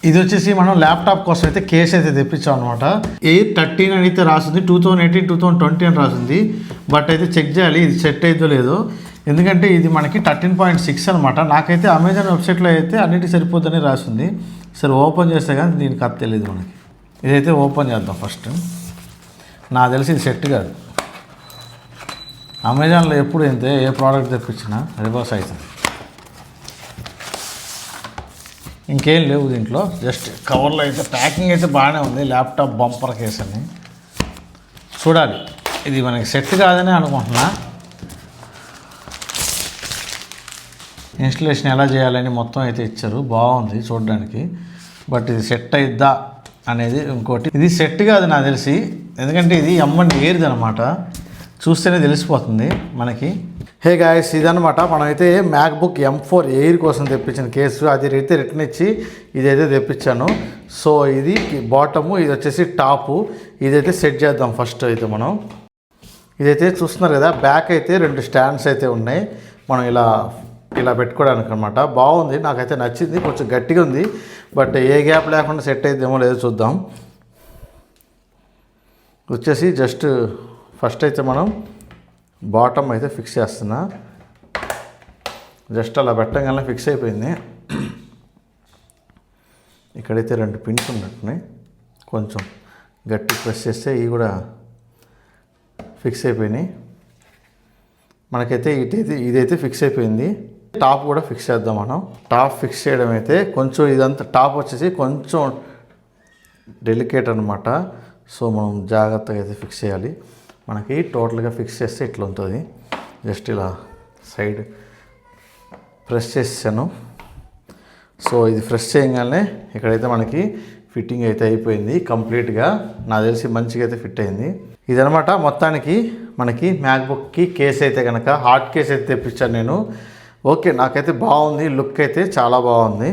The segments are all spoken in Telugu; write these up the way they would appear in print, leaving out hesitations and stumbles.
ఇది వచ్చేసి మనం ల్యాప్టాప్ కోసం అయితే కేసు అయితే తెప్పించాం అనమాట. A13 అని అయితే రాసింది, 2018 2020 అని రాసింది. బట్ అయితే చెక్ చేయాలి ఇది సెట్ అయిద్దో లేదో, ఎందుకంటే ఇది మనకి 13.6 అనమాట. నాకైతే అమెజాన్ వెబ్సైట్లో అయితే అన్నిటికీ సరిపోద్దని రాసింది. సరే ఓపెన్ చేస్తే కానీ దీనికి అర్థం తెలియదు మనకి. ఇదైతే ఓపెన్ చేద్దాం ఫస్ట్. నాకు తెలిసి ఇది సెట్ కాదు. అమెజాన్లో ఎప్పుడు అయితే ఏ ప్రోడక్ట్ తెప్పించినా రివర్స్ అవుతుంది. ఇంకేం లేవు దీంట్లో, జస్ట్ కవర్లో అయితే ప్యాకింగ్ అయితే బాగానే ఉంది. ల్యాప్టాప్ బంపర్ కేస్ అని చూడాలి. ఇది మనకి సెట్ కాదని అనుకుంటున్నా. ఇన్స్టలేషన్ ఎలా చేయాలని మొత్తం అయితే ఇచ్చారు, బాగుంది చూడడానికి. బట్ ఇది సెట్ అయిద్దా అనేది ఇంకోటి. ఇది సెట్ కాదు నాకు తెలిసి, ఎందుకంటే ఇది M1 ఎయిర్ది అనమాట. చూస్తేనే తెలిసిపోతుంది మనకి. హే గాయస్, ఇదనమాట మనమైతే మ్యాక్బుక్ M4 ఎయిర్ కోసం తెప్పించిన కేసు. అది అయితే రిటర్న్ ఇచ్చి ఇదైతే తెప్పించాను. సో ఇది బాటము, ఇది వచ్చేసి టాపు. ఇదైతే సెట్ చేద్దాం ఫస్ట్ అయితే మనం. ఇదైతే చూస్తున్నారు కదా, బ్యాక్ అయితే 2 స్టాండ్స్ అయితే ఉన్నాయి. మనం ఇలా పెట్టుకోవడానికి అనమాట. బాగుంది, నాకైతే నచ్చింది. కొంచెం గట్టిగా ఉంది, బట్ ఏ గ్యాప్ లేకుండా సెట్ అయిద్దేమో లేదో చూద్దాం. వచ్చేసి జస్ట్ ఫస్ట్ అయితే మనం బాటమ్ అయితే ఫిక్స్ చేస్తున్నా. జస్ట్ అలా పెట్టగానే ఫిక్స్ అయిపోయింది. ఇక్కడైతే 2 పిన్స్ ఉన్నట్టున్నాయి. కొంచెం గట్టి ప్రెస్ చేస్తే ఇవి కూడా ఫిక్స్ అయిపోయినాయి. మనకైతే ఇదైతే ఫిక్స్ అయిపోయింది. టాప్ కూడా ఫిక్స్ చేద్దాం మనం. టాప్ ఫిక్స్ చేయడం అయితే కొంచెం ఇదంతా టాప్ వచ్చేసి కొంచెం డెలికేట్ అనమాట. సో మనం జాగ్రత్తగా అయితే ఫిక్స్ చేయాలి. మనకి టోటల్గా ఫిక్స్ చేస్తే ఇట్లా ఉంటుంది. జస్ట్ ఇలా సైడ్ ప్రెస్ చేసాను. సో ఇది ప్రెస్ చేయగానే ఇక్కడైతే మనకి ఫిట్టింగ్ అయితే అయిపోయింది కంప్లీట్గా. నాకు తెలిసి మంచిగా అయితే ఫిట్ అయింది. ఇదనమాట మొత్తానికి మనకి మ్యాక్బుక్కి కేస్ అయితే కనుక హార్డ్ కేస్ అయితే తెప్పించాను నేను. ఓకే, నాకైతే బాగుంది. లుక్ అయితే చాలా బాగుంది.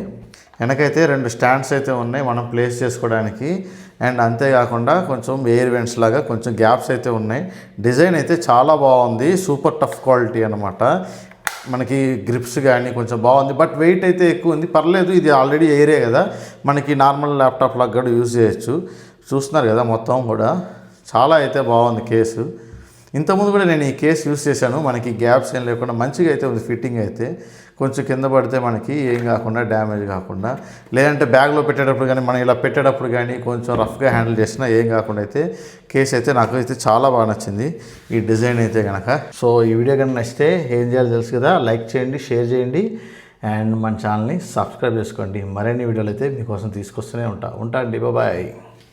వెనకైతే 2 స్టాండ్స్ అయితే ఉన్నాయి మనం ప్లేస్ చేసుకోవడానికి. అండ్ అంతేకాకుండా కొంచెం ఎయిర్ వెంట్స్ లాగా కొంచెం గ్యాప్స్ అయితే ఉన్నాయి. డిజైన్ అయితే చాలా బాగుంది. సూపర్ టఫ్ క్వాలిటీ అనమాట. మనకి గ్రిప్స్ కానీ కొంచెం బాగుంది. బట్ వెయిట్ అయితే ఎక్కువ ఉంది. పర్లేదు, ఇది ఆల్రెడీ ఎయిరే కదా, మనకి నార్మల్ ల్యాప్టాప్ లాగా కూడా యూజ్ చేయొచ్చు. చూస్తున్నారు కదా మొత్తం కూడా చాలా అయితే బాగుంది కేసు. ఇంతకుముందు కూడా నేను ఈ కేసు యూజ్ చేశాను. మనకి గ్యాప్స్ ఏం లేకుండా మంచిగా అయితే ఉంది ఫిట్టింగ్ అయితే. కొంచెం కింద పడితే మనకి ఏం కాకుండా డ్యామేజ్ కాకుండా, లేదంటే బ్యాగ్లో పెట్టేటప్పుడు కానీ మనం ఇలా పెట్టేటప్పుడు కానీ కొంచెం రఫ్గా హ్యాండిల్ చేసినా ఏం కాకుండా అయితే కేసు అయితే నాకు అయితే చాలా బాగా నచ్చింది ఈ డిజైన్ అయితే కనుక. సో ఈ వీడియో కనుక నచ్చితే ఏం చేయాలో తెలుసు కదా, లైక్ చేయండి, షేర్ చేయండి, అండ్ మన ఛానల్ని సబ్స్క్రైబ్ చేసుకోండి. మరిన్ని వీడియోలు అయితే మీకోసం తీసుకొస్తూనే ఉంటా అండి. బాయ్.